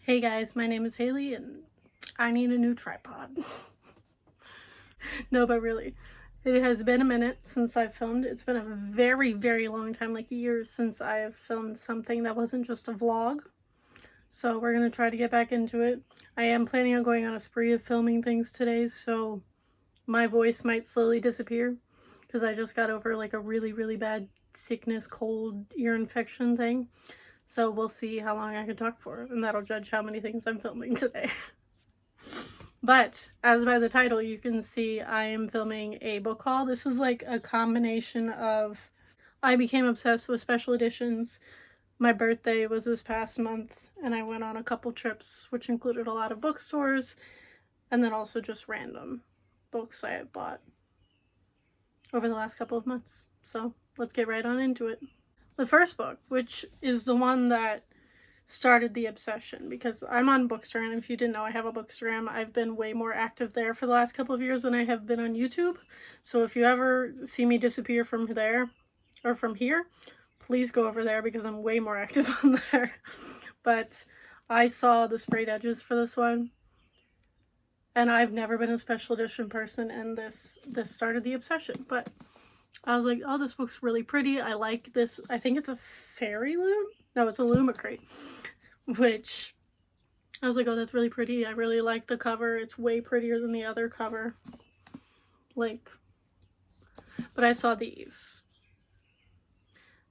Hey guys, my name is Haley and I need a new tripod. No, but really, it has been a minute since I've filmed. It's been a very, very long time, like years, since I have filmed something that wasn't just a vlog. So we're going to try to get back into it. I am planning on going on a spree of filming things today, so my voice might slowly disappear because I just got over like a really, really bad sickness, cold, ear infection thing. So we'll see how long I can talk for, and that'll judge how many things I'm filming today. But as by the title, you can see I am filming a book haul. This is like a combination of, I became obsessed with special editions. My birthday was this past month, and I went on a couple trips, which included a lot of bookstores, and then also just random books I have bought over the last couple of months. So let's get right on into it. The first book, which is the one that started the obsession, because I'm on Bookstagram. If you didn't know, I have a Bookstagram. I've been way more active there for the last couple of years than I have been on YouTube. So if you ever see me disappear from there or from here, please go over there because I'm way more active on there. But I saw the sprayed edges for this one, and I've never been a special edition person, and this started the obsession. But I was like, oh, this book's really pretty. I like this. I think it's a fairy loom. No, it's a Lumicrate, which I was like, oh, that's really pretty. I really like the cover. It's way prettier than the other cover. Like, but I saw these.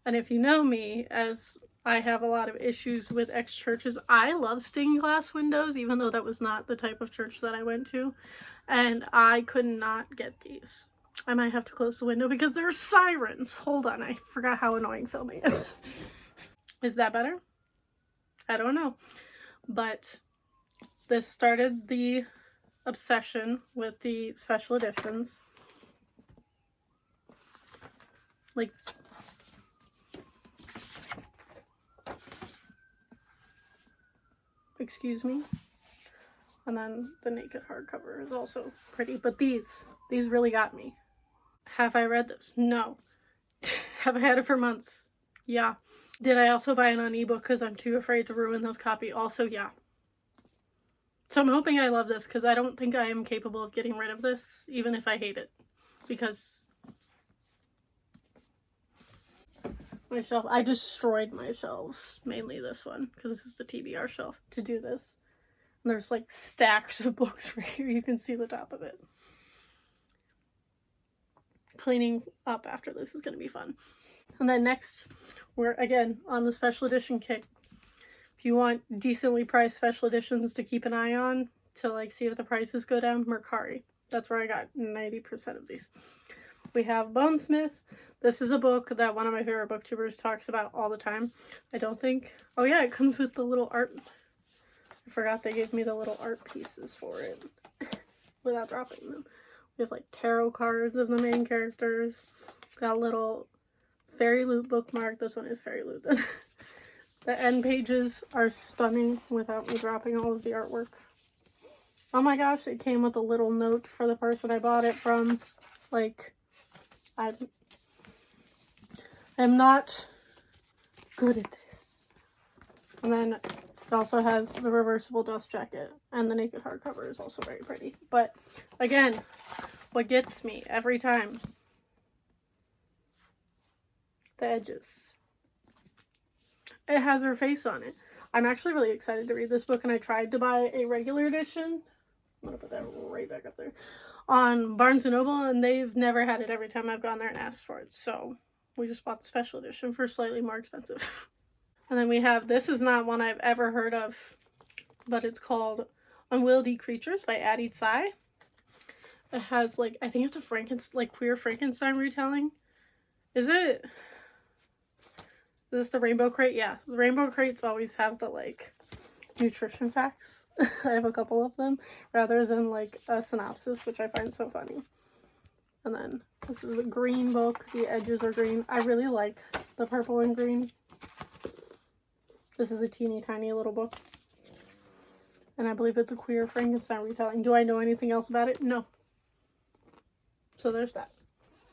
And if you know me, as I have a lot of issues with ex-churches, I love stained glass windows, even though that was not the type of church that I went to. And I could not get these. I might have to close the window because there are sirens. Hold on, I forgot how annoying filming is. Is that better? I don't know. But this started the obsession with the special editions. Like, excuse me. And then the naked hardcover is also pretty. But these really got me. Have I read this? No. Have I had it for months? Yeah. Did I also buy it on ebook because I'm too afraid to ruin this copy? Also, yeah. So I'm hoping I love this because I don't think I am capable of getting rid of this, even if I hate it. Because my shelf, I destroyed my shelves, mainly this one, because this is the TBR shelf, to do this. And there's like stacks of books right here. You can see the top of it. Cleaning up after this is going to be fun. And then next, we're again on the special edition kick. If you want decently priced special editions to keep an eye on, to like see if the prices go down, Mercari. That's where I got 90% of these. We have Bonesmith. This is a book that one of my favorite booktubers talks about all the time. I don't think... Oh yeah, it comes with the little art... I forgot they gave me the little art pieces for it without dropping them. We have like tarot cards of the main characters. Got a little Fairy Loot bookmark. This one is Fairy Loot then. The end pages are stunning without me dropping all of the artwork. Oh my gosh, it came with a little note for the person I bought it from. Like, I'm not good at this. And then it also has the reversible dust jacket, and the naked hardcover is also very pretty. But again, what gets me every time, the edges. It has her face on it. I'm actually really excited to read this book, and I tried to buy a regular edition. I'm gonna put that right back up there on Barnes & Noble, and they've never had it every time I've gone there and asked for it. So we just bought the special edition for slightly more expensive. And then we have, this is not one I've ever heard of, but it's called Unwieldy Creatures by Addie Tsai. It has like, I think it's a queer Frankenstein retelling. Is it? Is this the Rainbow Crate? Yeah, the Rainbow Crates always have the like nutrition facts. I have a couple of them rather than like a synopsis, which I find so funny. And then this is a green book. The edges are green. I really like the purple and green. This is a teeny tiny little book. And I believe it's a queer Frankenstein retelling. Do I know anything else about it? No. So there's that.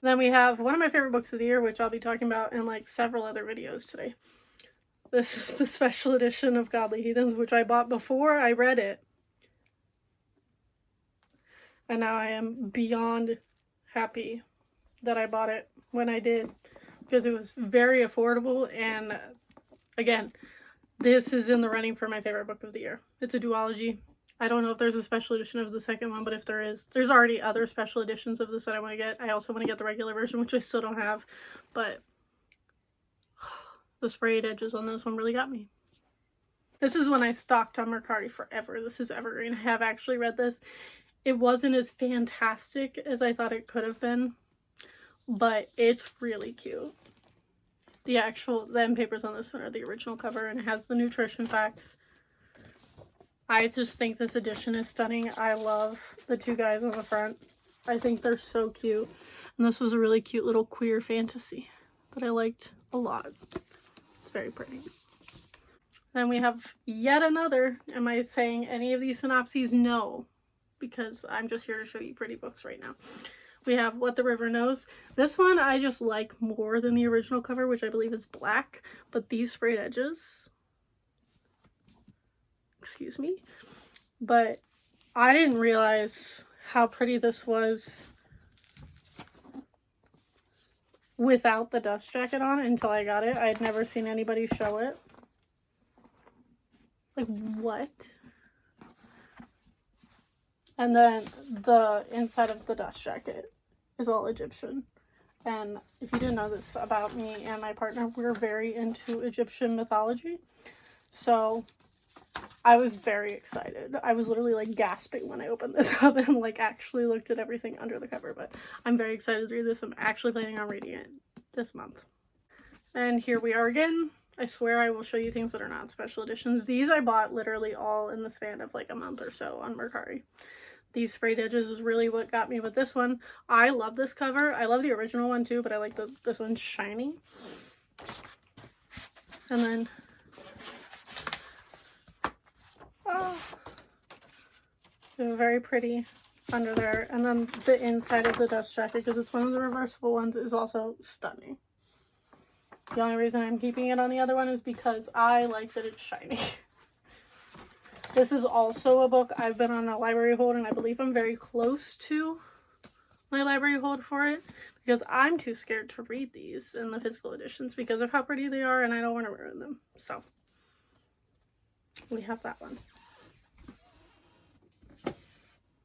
Then we have one of my favorite books of the year, which I'll be talking about in like several other videos today. This is the special edition of Godly Heathens, which I bought before I read it. And now I am beyond happy that I bought it when I did, because it was very affordable. And again, this is in the running for my favorite book of the year. It's a duology. I don't know if there's a special edition of the second one, but if there is, there's already other special editions of this that I want to get. I also want to get the regular version, which I still don't have, but the sprayed edges on this one really got me. This is when I stocked on Mercari forever. This is evergreen. I have actually read this. It wasn't as fantastic as I thought it could have been, but it's really cute. The end papers on this one are the original cover, and it has the nutrition facts. I just think this edition is stunning. I love the two guys on the front. I think they're so cute. And this was a really cute little queer fantasy that I liked a lot. It's very pretty. Then we have yet another. Am I saying any of these synopses? No, because I'm just here to show you pretty books right now. We have What the River Knows. This one I just like more than the original cover, which I believe is black, but these sprayed edges, excuse me, but I didn't realize how pretty this was without the dust jacket on until I got it. I had never seen anybody show it. Like, what? And then the inside of the dust jacket is all Egyptian. And if you didn't know this about me and my partner, we're very into Egyptian mythology. So I was very excited. I was literally like gasping when I opened this up and like actually looked at everything under the cover. But I'm very excited to read this. I'm actually planning on reading it this month. And here we are again. I swear I will show you things that are not special editions. These I bought literally all in the span of like a month or so on Mercari. These sprayed edges is really what got me with this one. I love this cover. I love the original one too, but I like this one's shiny. And then very pretty under there. And then the inside of the dust jacket, because it's one of the reversible ones, is also stunning. The only reason I'm keeping it on the other one is because I like that it's shiny. This is also a book I've been on a library hold, and I believe I'm very close to my library hold for it, because I'm too scared to read these in the physical editions because of how pretty they are, and I don't want to ruin them. So we have that one.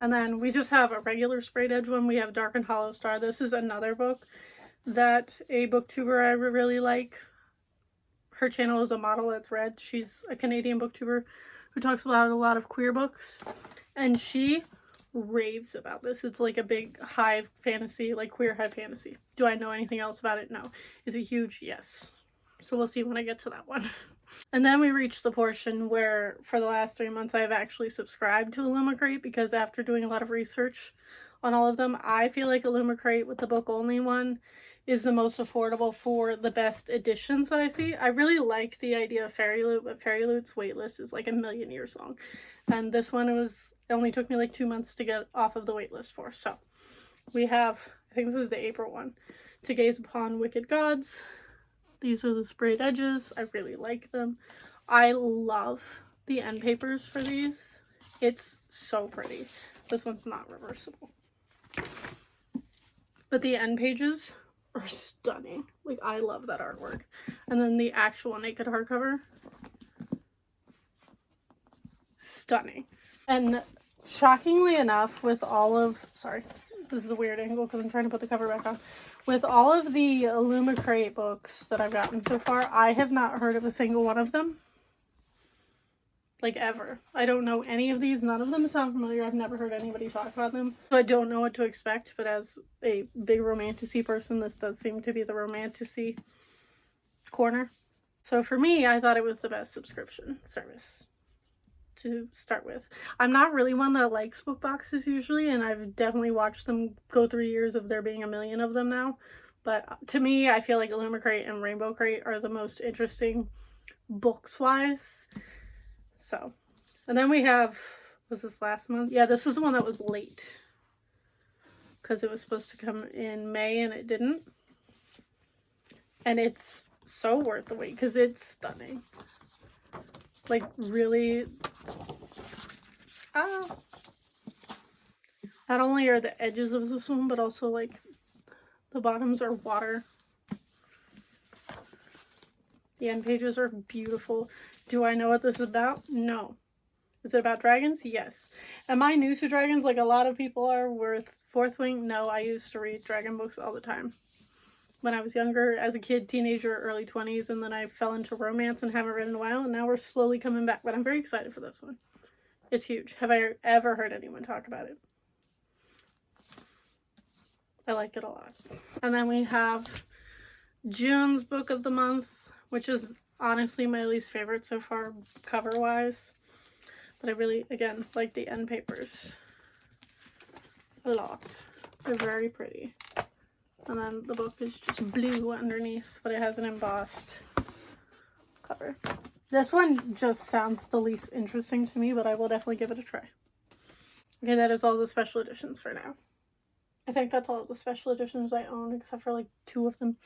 And then we just have a regular sprayed edge one. We have Dark and Hollow Star. This is another book that a booktuber I really like. Her channel is A Model That's Red. She's a Canadian booktuber who talks about a lot of queer books, and she raves about this. It's like a big high fantasy, like queer high fantasy. Do I know anything else about it? No. Is it huge? Yes. So we'll see when I get to that one. And then we reach the portion where for the last 3 months I have actually subscribed to Illumicrate, because after doing a lot of research on all of them, I feel like Illumicrate with the book only one is the most affordable for the best editions that I see. I really like the idea of Fairy Loot, but Fairy Loot's waitlist is like a million years long. And this one, it only took me like 2 months to get off of the waitlist for. So we have, I think this is the April one, To Gaze Upon Wicked Gods. These are the sprayed edges. I really like them. I love the end papers for these. It's so pretty. This one's not reversible. But the end pages are stunning. Like, I love that artwork. And then the actual naked hardcover, stunning. And shockingly enough, with all of, sorry, this is a weird angle because I'm trying to put the cover back on. With all of the Illumicrate books that I've gotten so far, I have not heard of a single one of them. Like, ever. I don't know any of these. None of them sound familiar. I've never heard anybody talk about them. So I don't know what to expect, but as a big romantasy person, this does seem to be the romantasy corner. So for me, I thought it was the best subscription service to start with. I'm not really one that likes book boxes usually, and I've definitely watched them go through years of there being a million of them now. But to me, I feel like Illumicrate and Rainbow Crate are the most interesting books-wise. So, and then we have, was this last month? Yeah, this is the one that was late, because it was supposed to come in May and it didn't. And it's so worth the wait because it's stunning. Like, really. Ah. Not only are the edges of this one, but also, like, the bottoms are water. The end pages are beautiful. Do I know what this is about? No. Is it about dragons? Yes. Am I new to dragons like a lot of people are with Fourth Wing? No, I used to read dragon books all the time. When I was younger, as a kid, teenager, early 20s, and then I fell into romance and haven't read in a while, and now we're slowly coming back. But I'm very excited for this one. It's huge. Have I ever heard anyone talk about it? I like it a lot. And then we have June's book of the month, which is honestly my least favorite so far, cover-wise. But I really, again, like the end papers a lot. They're very pretty. And then the book is just blue underneath, but it has an embossed cover. This one just sounds the least interesting to me, but I will definitely give it a try. Okay, that is all the special editions for now. I think that's all the special editions I own, except for like 2 of them.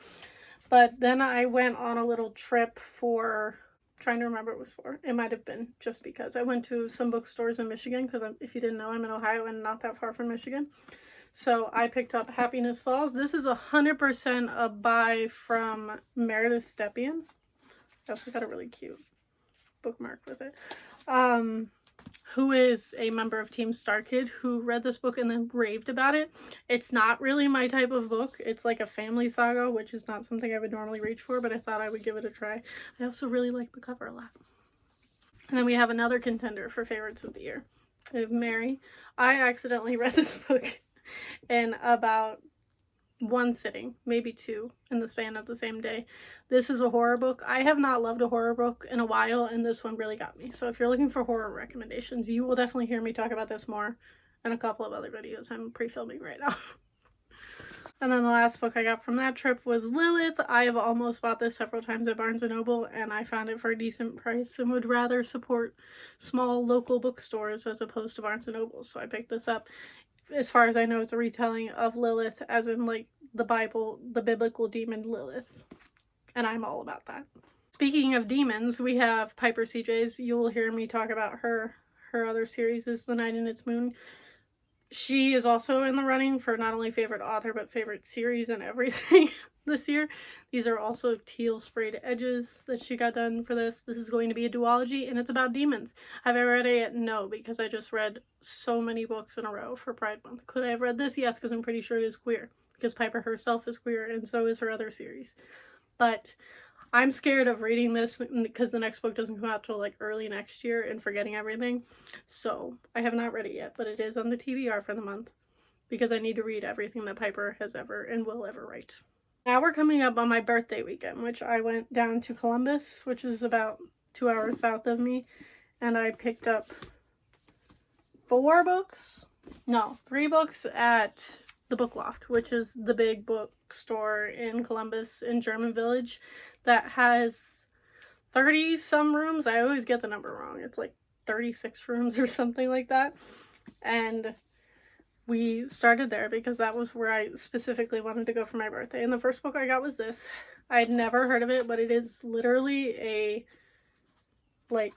But then I went on a little trip for, trying to remember what it was for. It might have been just because. I went to some bookstores in Michigan, because if you didn't know, I'm in Ohio and not that far from Michigan. So I picked up Happiness Falls. This is 100% a buy from Meredith Stepien. I also got a really cute bookmark with it. Who is a member of Team Star Kid, who read this book and then raved about it. It's not really my type of book. It's like a family saga, which is not something I would normally reach for, but I thought I would give it a try. I also really like the cover a lot. And then we have another contender for favorites of the year. We have Mary. I accidentally read this book in about 1 sitting, maybe 2, in the span of the same day. This is a horror book. I have not loved a horror book in a while, and this one really got me. So if you're looking for horror recommendations, you will definitely hear me talk about this more in a couple of other videos I'm pre-filming right now. And then the last book I got from that trip was Lilith. I have almost bought this several times at Barnes & Noble, and I found it for a decent price and would rather support small local bookstores as opposed to Barnes & Noble. So I picked this up. As far as I know, it's a retelling of Lilith, as in like the Bible, the biblical demon Lilith. And I'm all about that. Speaking of demons, we have Piper CJ's. You will hear me talk about her. Her other series is The Night in Its Moon. She is also in the running for not only favorite author, but favorite series and everything this year. These are also teal sprayed edges that she got done for this. This is going to be a duology, and it's about demons. Have I read it yet? No, because I just read so many books in a row for Pride Month. Could I have read this? Yes, because I'm pretty sure it is queer. Because Piper herself is queer, and so is her other series. But I'm scared of reading this because the next book doesn't come out till like early next year and forgetting everything. So I have not read it yet, but it is on the TBR for the month because I need to read everything that Piper has ever and will ever write. Now we're coming up on my birthday weekend, which I went down to Columbus, which is about 2 hours south of me, and I picked up 4 books? No, 3 books at the Book Loft, which is the big bookstore in Columbus in German Village that has 30 some rooms. I always get the number wrong. It's like 36 rooms or something like that. And we started there because that was where I specifically wanted to go for my birthday. And the first book I got was this. I had never heard of it, but it is literally a like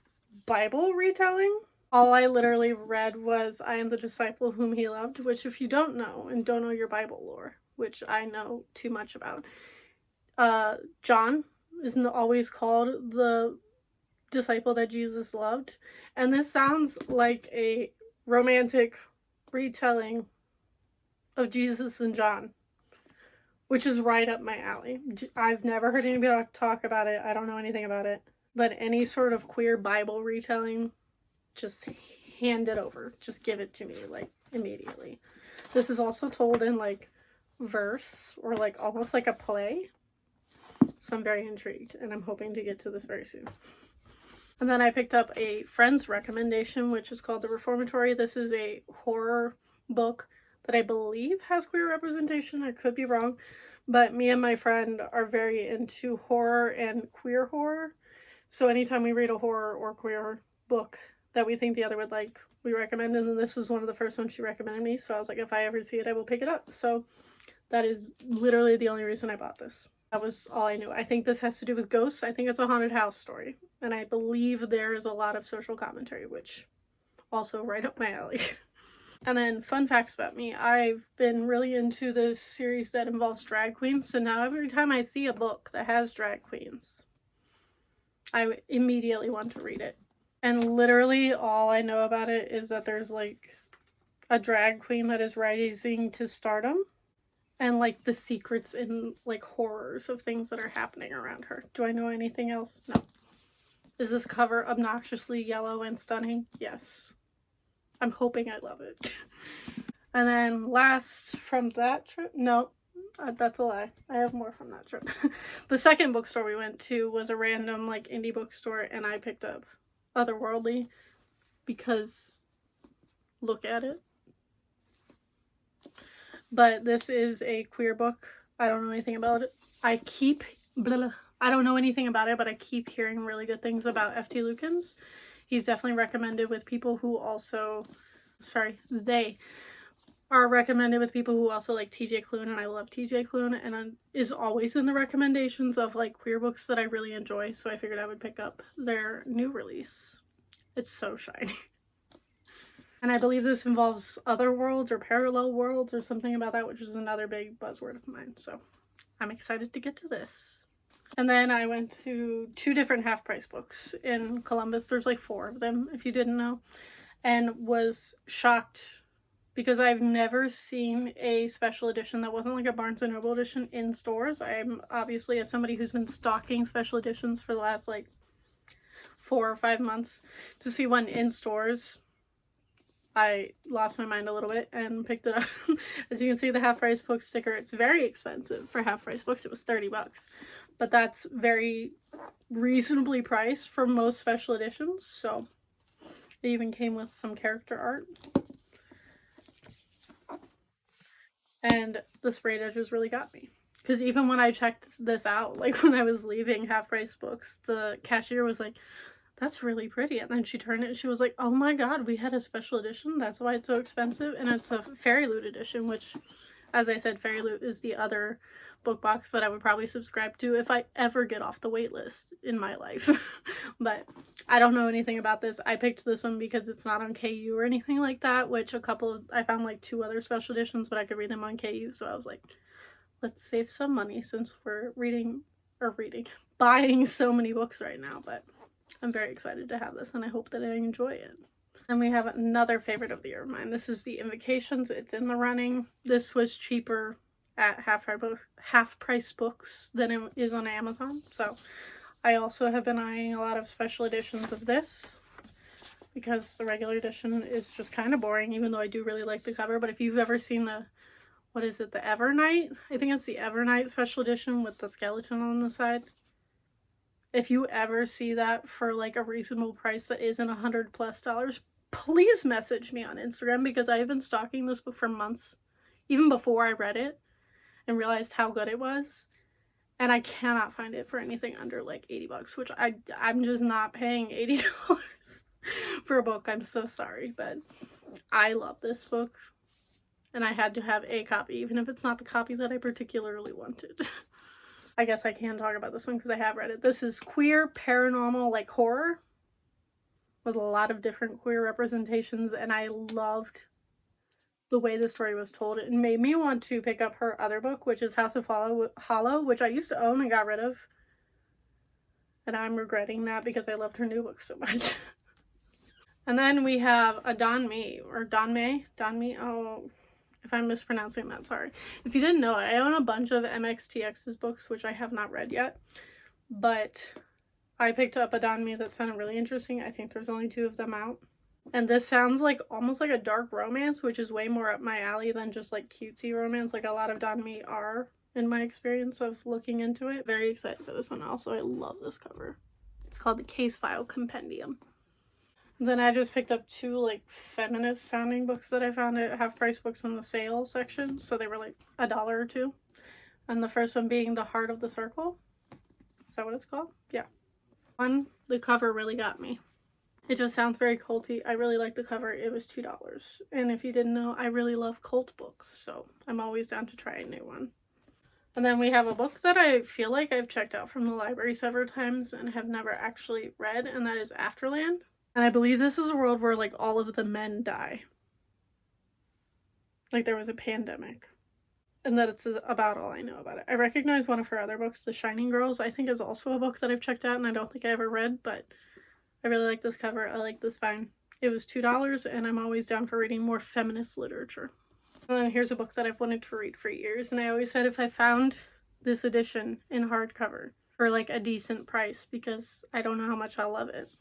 Bible retelling. All I literally read was I am the disciple whom he loved, which if you don't know and don't know your Bible lore, which I know too much about, John isn't always called the disciple that Jesus loved. And this sounds like a romantic retelling of Jesus and John, which is right up my alley. I've never heard anybody talk about it. I don't know anything about it. But any sort of queer Bible retelling, just hand it over. Just give it to me, like, immediately. This is also told in, like, verse, or, like, almost like a play. So I'm very intrigued, and I'm hoping to get to this very soon. And then I picked up a friend's recommendation, which is called The Reformatory. This is a horror book that I believe has queer representation. I could be wrong. But me and my friend are very into horror and queer horror. So anytime we read a horror or queer book that we think the other would like, we recommend it. And this was one of the first ones she recommended me. So I was like, if I ever see it, I will pick it up. So that is literally the only reason I bought this. That was all I knew. I think this has to do with ghosts. I think it's a haunted house story. And I believe there is a lot of social commentary, which also right up my alley. And then fun facts about me. I've been really into this series that involves drag queens. So now every time I see a book that has drag queens, I immediately want to read it. And literally all I know about it is that there's like a drag queen that is rising to stardom, and like the secrets and like horrors of things that are happening around her. Do I know anything else? No. Is this cover obnoxiously yellow and stunning? Yes. I'm hoping I love it. And then last from that trip, no, that's a lie. I have more from that trip. The second bookstore we went to was a random like indie bookstore, and I picked up Otherworldly because look at it. But this is a queer book. I don't know anything about it. I don't know anything about it, but I keep hearing really good things about F.T. Lukens. He's definitely recommended with people who also, they are recommended with people who also like TJ Klune, and I love TJ Klune, and is always in the recommendations of like queer books that I really enjoy, so I figured I would pick up their new release. It's so shiny. And I believe this involves other worlds or parallel worlds or something about that, which is another big buzzword of mine. So I'm excited to get to this. And then I went to 2 different half-price books in Columbus. There's like 4 of them, if you didn't know. And was shocked because I've never seen a special edition that wasn't like a Barnes & Noble edition in stores. I'm obviously, as somebody who's been stalking special editions for the last like 4 or 5 months, to see one in stores, I lost my mind a little bit and picked it up. As you can see, the half-price book sticker, it's very expensive for half-price books. It was $30, but that's very reasonably priced for most special editions. So it even came with some character art. And the sprayed edges really got me. Because even when I checked this out, like when I was leaving half-price books, the cashier was like, that's really pretty. And then she turned it and she was like, oh my god, we had a special edition. That's why it's so expensive. And it's a Fairy Loot edition, which, as I said, Fairy Loot is the other book box that I would probably subscribe to if I ever get off the wait list in my life. But I don't know anything about this. I picked this one because it's not on KU or anything like that, which I found like 2 other special editions, but I could read them on KU. So I was like, let's save some money since we're buying so many books right now. But I'm very excited to have this, and I hope that I enjoy it. And we have another favorite of the year of mine. This is The Invocations. It's in the running. This was cheaper at half-price books than it is on Amazon. So I also have been eyeing a lot of special editions of this because the regular edition is just kind of boring, even though I do really like the cover. But if you've ever seen the Evernight? I think it's the Evernight special edition with the skeleton on the side. If you ever see that for like a reasonable price that isn't $100+, please message me on Instagram, because I've been stalking this book for months, even before I read it and realized how good it was. And I cannot find it for anything under like $80, which I'm just not paying $80 for a book. I'm so sorry, but I love this book. And I had to have a copy, even if it's not the copy that I particularly wanted. I guess I can talk about this one because I have read it. This is queer paranormal like horror with a lot of different queer representations, and I loved the way the story was told. It made me want to pick up her other book, which is House of Hollow, which I used to own and got rid of. And I'm regretting that because I loved her new book so much. And then we have a Donme, oh, if I'm mispronouncing that, sorry. If you didn't know, I own a bunch of MXTX's books, which I have not read yet. But I picked up a Donme that sounded really interesting. I think there's only 2 of them out. And this sounds like almost like a dark romance, which is way more up my alley than just like cutesy romance, like a lot of Donme are, in my experience of looking into it. Very excited for this one also. I love this cover. It's called the Case File Compendium. Then I just picked up 2 like feminist sounding books that I found at half-price books in the sale section. So they were like $1 or $2. And the first one being The Heart of the Circle. Is that what it's called? Yeah. The cover really got me. It just sounds very culty. I really like the cover. It was $2. And if you didn't know, I really love cult books. So I'm always down to try a new one. And then we have a book that I feel like I've checked out from the library several times and have never actually read, and that is Afterland. And I believe this is a world where like all of the men die. Like there was a pandemic. And that it's about all I know about it. I recognize one of her other books, The Shining Girls, I think is also a book that I've checked out and I don't think I ever read, but I really like this cover. I like the spine. It was $2 and I'm always down for reading more feminist literature. And then here's a book that I've wanted to read for years, and I always said if I found this edition in hardcover for like a decent price, because I don't know how much I'll love it,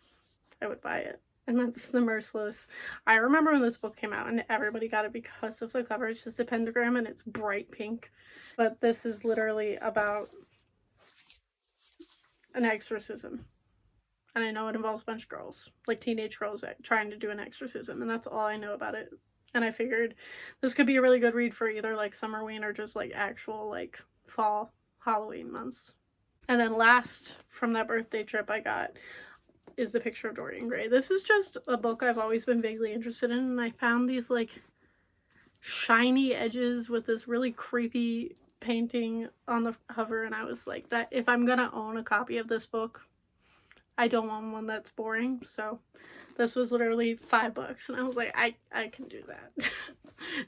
I would buy it. And that's The Merciless. I remember when this book came out and everybody got it because of the cover. It's just a pentagram and it's bright pink. But this is literally about an exorcism. And I know it involves a bunch of girls, like teenage girls trying to do an exorcism, and that's all I know about it. And I figured this could be a really good read for either like Summerween or just like actual like fall Halloween months. And then last from that birthday trip I got is The Picture of Dorian Gray. This is just a book I've always been vaguely interested in, and I found these like shiny edges with this really creepy painting on the cover, and I was like, that if I'm gonna own a copy of this book, I don't want one that's boring. So this was literally $5 and I was like, I can do that.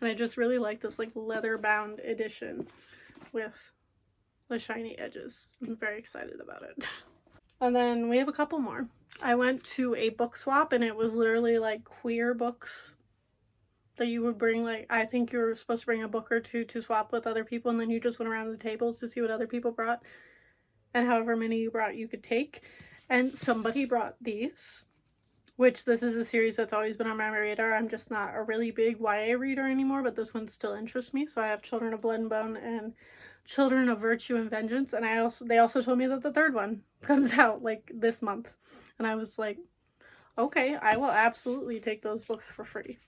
And I just really like this like leather bound edition with the shiny edges. I'm very excited about it. And then we have a couple more. I went to a book swap and it was literally like queer books that you would bring. Like, I think you were supposed to bring a book or two to swap with other people, and then you just went around the tables to see what other people brought, and however many you brought you could take. And somebody brought these, which this is a series that's always been on my radar. I'm just not a really big YA reader anymore, but this one still interests me. So I have Children of Blood and Bone and Children of Virtue and Vengeance, and they also told me that the third one comes out like this month, and I was like, okay, I will absolutely take those books for free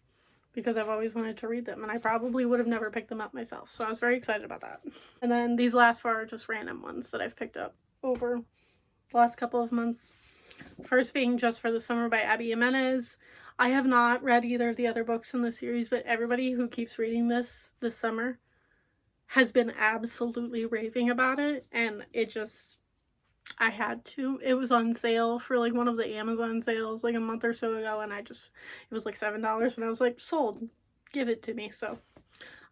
because I've always wanted to read them, and I probably would have never picked them up myself. So I was very excited about that. And then these last four are just random ones that I've picked up over the last couple of months. First being Just for the Summer by Abby Jimenez. I have not read either of the other books in the series, but everybody who keeps reading this summer has been absolutely raving about it, and it just, I had to. It was on sale for like one of the Amazon sales like a month or so ago, and it was like $7, and I was like, sold, give it to me. So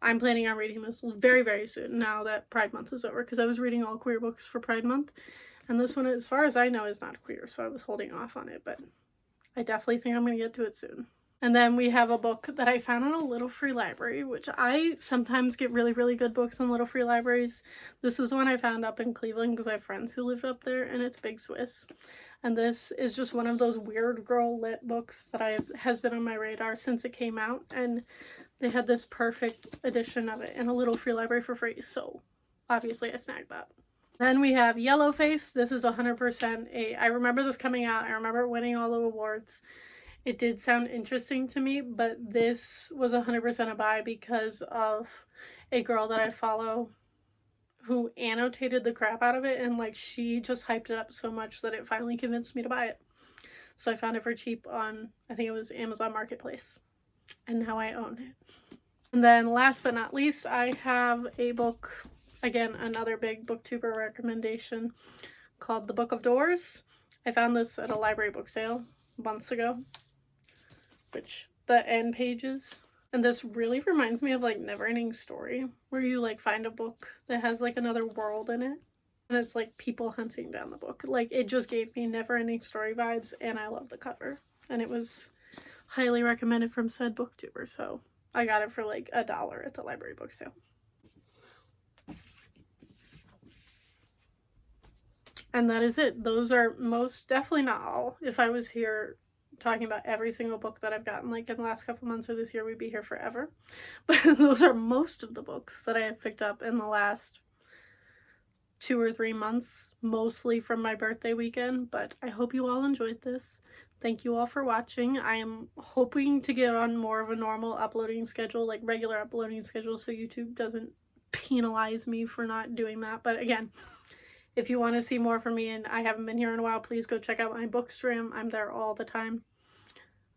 I'm planning on reading this very, very soon now that Pride Month is over, because I was reading all queer books for Pride Month, and this one, as far as I know, is not queer, so I was holding off on it, but I definitely think I'm going to get to it soon. And then we have a book that I found in a Little Free Library, which I sometimes get really, really good books in Little Free Libraries. This is one I found up in Cleveland because I have friends who lived up there, and it's Big Swiss. And this is just one of those weird girl lit books that has been on my radar since it came out, and they had this perfect edition of it in a Little Free Library for free, so obviously I snagged that. Then we have Yellowface. This is 100% I remember this coming out. I remember winning all the awards. It did sound interesting to me, but this was 100% a buy because of a girl that I follow who annotated the crap out of it, and like she just hyped it up so much that it finally convinced me to buy it. So I found it for cheap on, I think it was Amazon Marketplace, and now I own it. And then last but not least, I have a book, again, another big booktuber recommendation, called The Book of Doors. I found this at a library book sale months ago, which the end pages, and this really reminds me of like Neverending Story, where you like find a book that has like another world in it, and it's like people hunting down the book. Like, it just gave me Neverending Story vibes, and I love the cover, and it was highly recommended from said booktuber, so I got it for like $1 at the library book sale. And that is it. Those are most definitely not all. If I was here talking about every single book that I've gotten like in the last couple months or this year, we'd be here forever. But those are most of the books that I have picked up in the last 2 or 3 months, mostly from my birthday weekend. But I hope you all enjoyed this. Thank you all for watching. I am hoping to get on more of a normal uploading schedule, like regular uploading schedule, so YouTube doesn't penalize me for not doing that. But again, if you want to see more from me and I haven't been here in a while, please go check out my Bookstagram. I'm there all the time.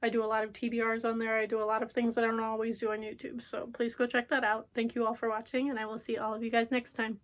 I do a lot of TBRs on there. I do a lot of things that I don't always do on YouTube. So please go check that out. Thank you all for watching, and I will see all of you guys next time.